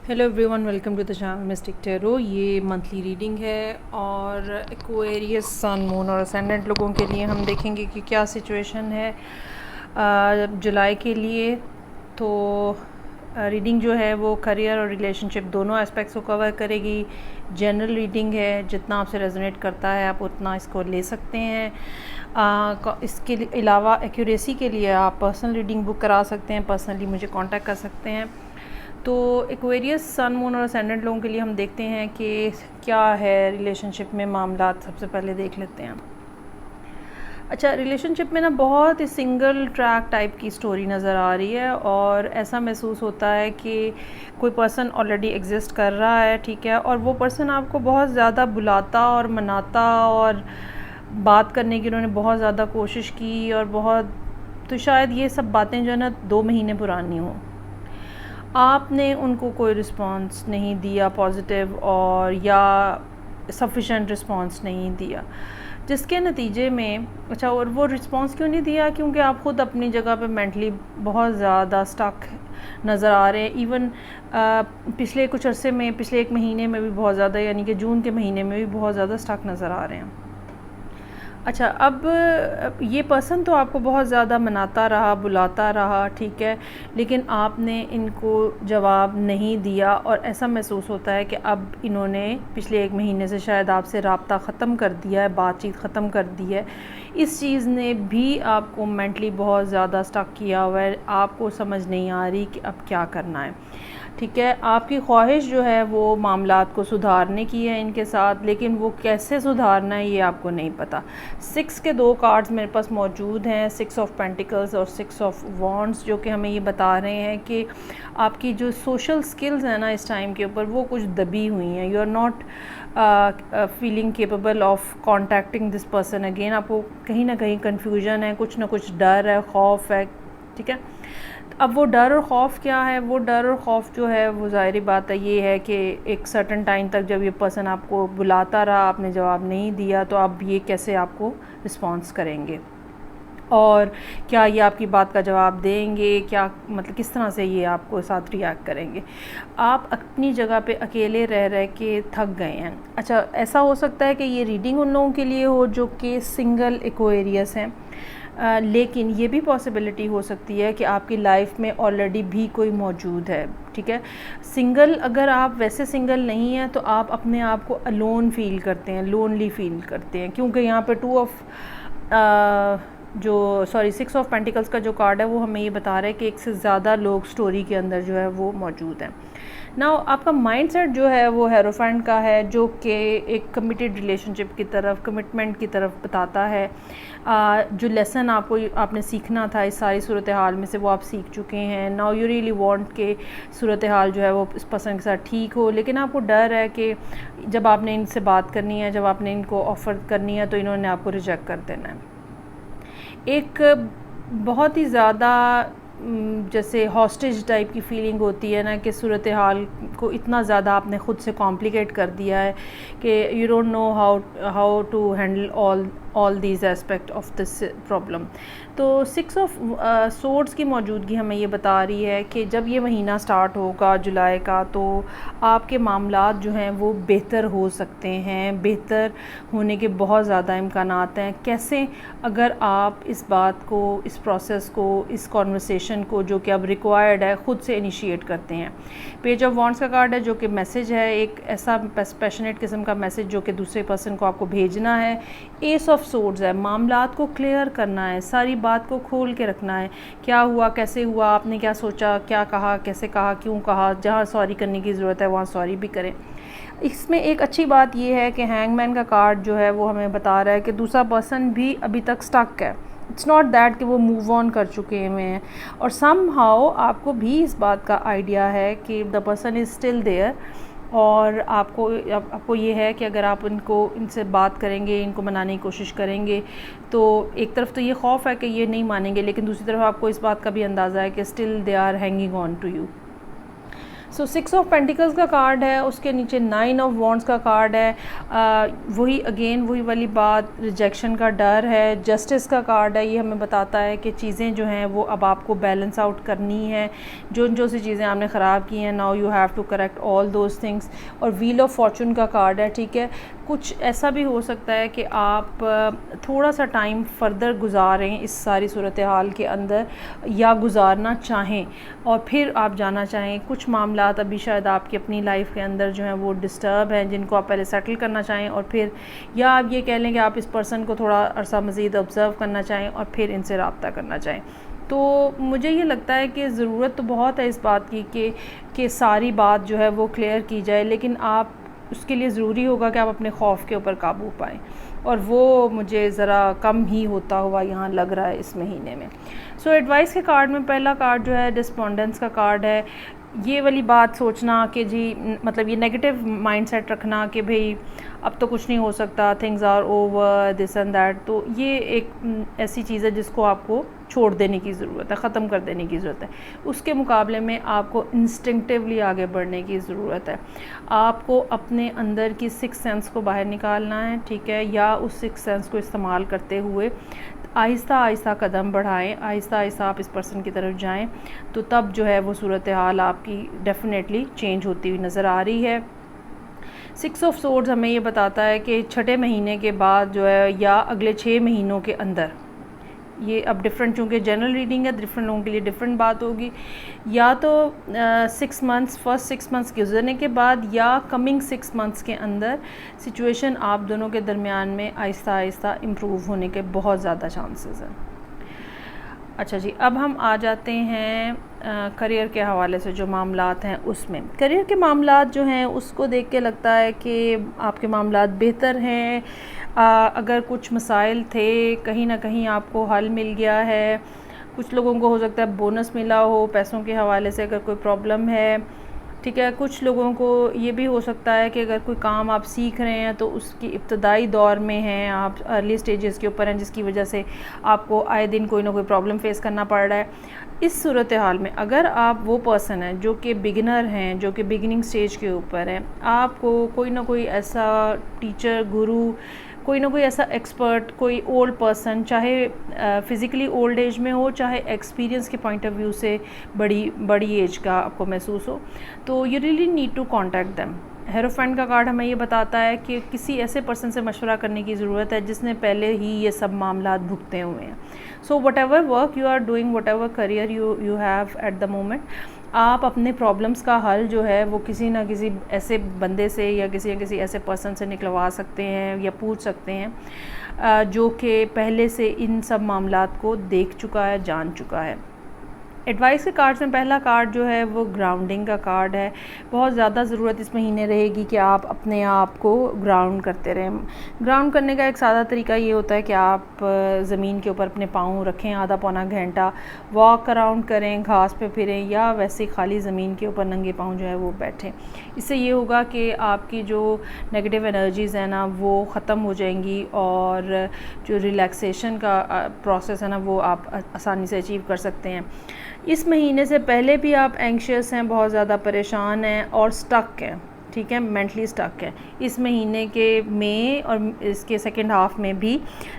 Hello everyone, welcome to the channel mystic tarot. ये monthly reading है और Aquarius sun moon और ascendant लोगों के लिए हम देखेंगे कि क्या सिचुएशन है जुलाई के लिए। तो रीडिंग जो है वो करियर और रिलेशनशिप दोनों एस्पेक्ट्स को कवर करेगी। जनरल रीडिंग है, जितना आपसे रेजोनेट करता है आप उतना इसको ले सकते हैं। इसके अलावा एक्यूरेसी के लिए आप पर्सनल रीडिंग बुक करा सकते हैं, पर्सनली मुझे कांटेक्ट कर सकते हैं। तो एक्वेरियस सन मून और असेंडेंट लोगों के लिए हम देखते हैं कि क्या है रिलेशनशिप में मामला। सबसे पहले देख लेते हैं। अच्छा, रिलेशनशिप में ना बहुत ही सिंगल ट्रैक टाइप की स्टोरी नज़र आ रही है और ऐसा महसूस होता है कि कोई पर्सन ऑलरेडी एग्जिस्ट कर रहा है, ठीक है, और वो पर्सन आपको बहुत ज़्यादा बुलाता और मनाता और बात करने की उन्होंने बहुत ज़्यादा कोशिश की और बहुत, तो शायद ये सब बातें जो है ना 2 महीने पुरानी हों। आपने उनको कोई रिस्पांस नहीं दिया पॉजिटिव और या सफिशेंट रिस्पांस नहीं दिया, जिसके नतीजे में अच्छा, और वो रिस्पांस क्यों नहीं दिया? क्योंकि आप ख़ुद अपनी जगह पे मेंटली बहुत ज़्यादा स्टक नज़र आ रहे हैं। इवन पिछले कुछ अरसे में, पिछले 1 महीने में भी बहुत ज़्यादा, यानी कि जून के महीने में भी बहुत ज़्यादा स्टक नज़र आ रहे हैं। अच्छा, अब ये पर्सन तो आपको बहुत ज़्यादा मनाता रहा, बुलाता रहा, ठीक है, लेकिन आपने इनको जवाब नहीं दिया और ऐसा महसूस होता है कि अब इन्होंने पिछले 1 महीने से शायद आपसे राब्ता ख़त्म कर दिया है, बातचीत ख़त्म कर दी है। इस चीज़ ने भी आपको मेंटली बहुत ज़्यादा स्टक किया हुआ है। आपको समझ नहीं आ रही कि अब क्या करना है, ठीक है। आपकी ख्वाहिश जो है वो मामलात को सुधारने की है इनके साथ, लेकिन वो कैसे सुधारना है ये आपको नहीं पता। 6 के 2 कार्ड्स मेरे पास मौजूद हैं, 6 ऑफ पेंटिकल्स और 6 ऑफ वॉन्ड्स, जो कि हमें ये बता रहे हैं कि आपकी जो सोशल स्किल्स हैं ना इस टाइम के ऊपर, वो कुछ दबी हुई हैं। You are not feeling capable of contacting this person again. आपको कहीं ना कहीं कन्फ्यूजन है, कुछ ना कुछ डर है, खौफ है, ठीक है। अब वो डर और ख़ौफ क्या है? वो डर और ख़ौफ जो है वो ज़ाहिर बात है ये है कि एक सर्टेन टाइम तक जब ये पर्सन आपको बुलाता रहा, आपने जवाब नहीं दिया, तो अब ये कैसे आपको रिस्पॉन्स करेंगे और क्या ये आपकी बात का जवाब देंगे, क्या मतलब किस तरह से ये आपको साथ रिएक्ट करेंगे। आप अपनी जगह पे अकेले रह रह के थक गए हैं। अच्छा, ऐसा हो सकता है कि ये रीडिंग उन लोगों के लिए हो जो कि सिंगल एक्वेरियस हैं, लेकिन ये भी पॉसिबिलिटी हो सकती है कि आपकी लाइफ में ऑलरेडी भी कोई मौजूद है, ठीक है। सिंगल, अगर आप वैसे सिंगल नहीं हैं तो आप अपने आप को अलोन फील करते हैं, लोनली फील करते हैं, क्योंकि यहाँ पे 6 ऑफ पेंटिकल्स का जो कार्ड है वो हमें ये बता रहा है कि एक से ज़्यादा लोग स्टोरी के अंदर जो है वो मौजूद हैं। नाउ आपका माइंडसेट जो है वो हेरोफेंट का है, जो कि एक कमिटेड रिलेशनशिप की तरफ, कमिटमेंट की तरफ बताता है। जो लेसन आपने सीखना था इस सारी सूरत हाल में से वो आप सीख चुके हैं। नाउ यू रियली वांट के सूरत हाल जो है वो इस पर्सन के साथ ठीक हो, लेकिन आपको डर है कि जब आपने इनसे बात करनी है, जब आपने इनको ऑफ़र करनी है, तो इन्होंने आपको रिजेक्ट कर देना है। एक बहुत ही ज़्यादा जैसे हॉस्टेज टाइप की फीलिंग होती है ना, कि सूरत हाल को इतना ज़्यादा आपने ख़ुद से कॉम्प्लिकेट कर दिया है कि you don't know how to handle all these aspect of this problem. तो 6 ऑफ सोर्ड्स की मौजूदगी हमें ये बता रही है कि जब ये महीना स्टार्ट होगा जुलाई का, तो आपके मामलात जो हैं वो बेहतर हो सकते हैं, बेहतर होने के बहुत ज़्यादा इम्कानात हैं। कैसे? अगर आप इस बात को, इस प्रोसेस को, इस कॉन्वर्सेशन को जो कि अब रिक्वायर्ड है, ख़ुद से इनिशिएट करते हैं। पेज ऑफ वॉन्ड्स का कार्ड है जो कि मैसेज है, एक ऐसा पैशनेट किस्म का मैसेज जो कि दूसरे पर्सन को आपको भेजना है। एस ऑफ सोर्ड्स है, मामलात को क्लियर करना है, सारी बात को खोल के रखना है। क्या हुआ, कैसे हुआ, आपने क्या सोचा, क्या कहा, कैसे कहा, क्यों कहा, जहाँ सॉरी करने की ज़रूरत है वहाँ सॉरी भी करें। इसमें एक अच्छी बात यह है कि हैंगमैन का कार्ड जो है वो हमें बता रहा है कि दूसरा पर्सन भी अभी तक स्टक है। इट्स नॉट दैट कि वो मूव ऑन कर चुके हुए हैं, और सम हाउ आपको भी इस बात का आइडिया है कि the person is still there, और आपको ये है कि अगर आप इनसे बात करेंगे, इनको मनाने की कोशिश करेंगे, तो एक तरफ तो ये खौफ है कि ये नहीं मानेंगे, लेकिन दूसरी तरफ आपको इस बात का भी अंदाज़ा है कि still they are hanging on to you. So 6 of pentacles का कार्ड है, उसके नीचे 9 ऑफ वॉन्ड्स का कार्ड है। वही वाली बात, रिजेक्शन का डर है। जस्टिस का कार्ड है, ये हमें बताता है कि चीज़ें जो हैं वो अब आपको बैलेंस आउट करनी है। जो सी चीज़ें आपने ख़राब की हैं, now you have to correct all those things. और व्हील ऑफ फॉर्चून का कार्ड है, ठीक है। कुछ ऐसा भी हो सकता है कि आप थोड़ा सा टाइम फर्दर गुजारें इस सारी सूरत हाल के अंदर, या गुजारना चाहें और फिर आप जाना चाहें। कुछ मामलात अभी शायद आपकी अपनी लाइफ के अंदर जो हैं वो डिस्टर्ब हैं, जिनको आप पहले सेटल करना चाहें और फिर, या आप ये कह लें कि आप इस पर्सन को थोड़ा अरसा मज़ीद ऑब्ज़र्व करना चाहें और फिर इनसे रब्ता करना चाहें। तो मुझे ये लगता है कि ज़रूरत तो बहुत है इस बात की कि सारी बात जो है वो क्लियर की जाए, लेकिन आप उसके लिए ज़रूरी होगा कि आप अपने खौफ के ऊपर काबू पाएँ, और वो मुझे ज़रा कम ही होता हुआ यहाँ लग रहा है इस महीने में। सो एडवाइस के कार्ड में पहला कार्ड जो है डिस्पोंडेंस का कार्ड है। ये वाली बात सोचना कि जी, मतलब ये नेगेटिव माइंडसेट रखना कि भाई अब तो कुछ नहीं हो सकता, things are over, this and that, तो ये एक ऐसी चीज़ है जिसको आपको छोड़ देने की ज़रूरत है, ख़त्म कर देने की ज़रूरत है। उसके मुकाबले में आपको इंस्टिंक्टिवली आगे बढ़ने की ज़रूरत है। आपको अपने अंदर की सिक्स सेंस को बाहर निकालना है, ठीक है, या उस सिक्स सेंस को इस्तेमाल करते हुए आहिस्ता आहिस्ता कदम बढ़ाएं, आहिस्ता आहिस्ता आप इस पर्सन की तरफ जाएं, तो तब जो है वो सूरत हाल आपकी डेफिनेटली चेंज होती हुई नज़र आ रही है। 6 ऑफ सोर्ड्स हमें ये बताता है कि छठे महीने के बाद जो है, या अगले 6 महीनों के अंदर, ये अब डिफरेंट, चूँकि जनरल रीडिंग है, डिफरेंट लोगों के लिए डिफरेंट बात होगी, या तो 6 मंथ्स, फर्स्ट 6 मंथ्स गुजरने के बाद या कमिंग 6 मंथ्स के अंदर सिचुएशन आप दोनों के दरमियान में आहिस्ता आहिस्ता इम्प्रूव होने के बहुत ज़्यादा चांसेस हैं। अच्छा जी, अब हम आ जाते हैं करियर के हवाले से जो मामलात हैं उसमें। करियर के मामलात जो हैं उसको देख के लगता है कि आपके मामलात बेहतर हैं। अगर कुछ मसाइल थे, कहीं ना कहीं आपको हल मिल गया है। कुछ लोगों को हो सकता है बोनस मिला हो, पैसों के हवाले से अगर कोई प्रॉब्लम है, ठीक है। कुछ लोगों को ये भी हो सकता है कि अगर कोई काम आप सीख रहे हैं तो उसकी इब्तदाई दौर में हैं, आप अर्ली स्टेजेस के ऊपर हैं, जिसकी वजह से आपको आए दिन कोई ना कोई प्रॉब्लम फेस करना पड़ रहा है। इस सूरत हाल में अगर आप वो पर्सन हैं जो कि बिगिनर हैं, जो कि बिगिनिंग स्टेज के ऊपर हैं, आपको कोई ना कोई ऐसा टीचर, गुरु, कोई ना कोई ऐसा एक्सपर्ट, कोई ओल्ड पर्सन, चाहे फ़िज़िकली ओल्ड एज में हो, चाहे एक्सपीरियंस के पॉइंट ऑफ व्यू से बड़ी एज का आपको महसूस हो, तो you really need to contact them. Hierophant का कार्ड हमें ये बताता है कि किसी ऐसे पर्सन से मशवरा करने की ज़रूरत है जिसने पहले ही ये सब मामलात भुगते हुए हैं। So whatever work you are doing, whatever career you have at the moment, आप अपने प्रॉब्लम्स का हल जो है वो किसी ना किसी ऐसे बंदे से या किसी ऐसे पर्सन से निकलवा सकते हैं या पूछ सकते हैं जो कि पहले से इन सब मामलात को देख चुका है, जान चुका है। एडवाइस के कार्ड्स में पहला कार्ड जो है वो ग्राउंडिंग का कार्ड है। बहुत ज़्यादा ज़रूरत इस महीने रहेगी कि आप अपने आप को ग्राउंड करते रहें। ग्राउंड करने का एक सादा तरीका ये होता है कि आप ज़मीन के ऊपर अपने पाँव रखें, आधा पौना घंटा वॉक अराउंड करें, घास पे फिरें, या वैसे खाली ज़मीन के ऊपर नंगे पाँव जो है वो बैठें। इससे ये होगा कि आपकी जो नेगेटिव एनर्जीज़ हैं ना वो ख़त्म हो जाएंगी, और जो रिलैक्सेशन का प्रोसेस है ना वो आप आसानी से अचीव कर सकते हैं। इस महीने से पहले भी आप एंग्शियस हैं, बहुत ज़्यादा परेशान हैं और स्टक हैं, ठीक है, मेंटली स्टक है। इस महीने के मई और इसके सेकंड हाफ में भी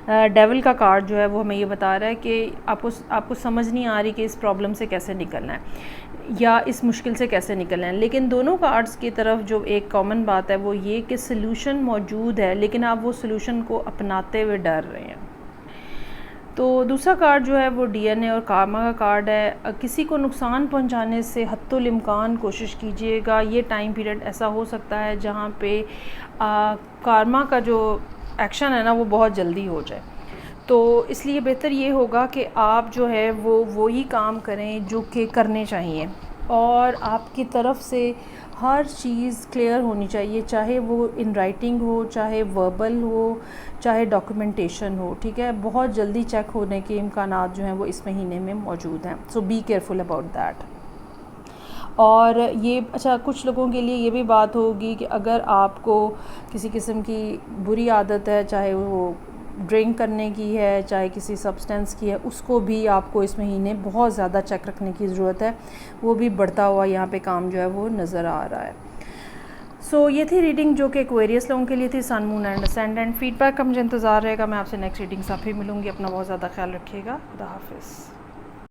डेविल का कार्ड जो है वो हमें ये बता रहा है कि आपको समझ नहीं आ रही कि इस प्रॉब्लम से कैसे निकलना है या इस मुश्किल से कैसे निकलना है। लेकिन दोनों कार्ड्स की तरफ जो एक कॉमन बात है वो ये कि सल्यूशन मौजूद है, लेकिन आप वो सल्यूशन को अपनाते हुए डर रहे हैं। तो दूसरा कार्ड जो है वो डीएनए और कारमा का कार्ड है। किसी को नुकसान पहुंचाने से हत्तुल इम्कान कोशिश कीजिएगा। ये टाइम पीरियड ऐसा हो सकता है जहाँ पे कारमा का जो एक्शन है ना वो बहुत जल्दी हो जाए, तो इसलिए बेहतर ये होगा कि आप जो है वो ही काम करें जो कि करने चाहिए, और आपकी तरफ से हर चीज़ क्लियर होनी चाहिए, चाहे वो इन राइटिंग हो, चाहे वर्बल हो, चाहे डॉक्यूमेंटेशन हो, ठीक है। बहुत जल्दी चेक होने के इम्कानात जो हैं वो इस महीने में मौजूद हैं, सो बी केयरफुल अबाउट दैट। और ये अच्छा, कुछ लोगों के लिए ये भी बात होगी कि अगर आपको किसी किस्म की बुरी आदत है, चाहे वो ड्रिंक करने की है, चाहे किसी सब्सटेंस की है, उसको भी आपको इस महीने बहुत ज़्यादा चेक रखने की ज़रूरत है। वो भी बढ़ता हुआ यहाँ पे काम जो है वो नज़र आ रहा है। सो ये थी रीडिंग जो कि एक्वेरियस लोगों के लिए थी, सन, मून एंड असेंडेंट। फीडबैक का मुझे इंतज़ार रहेगा। मैं आपसे नेक्स्ट रीडिंग से फिर मिलूँगी। अपना बहुत ज़्यादा ख्याल रखिएगा। खुदा हाफिज़।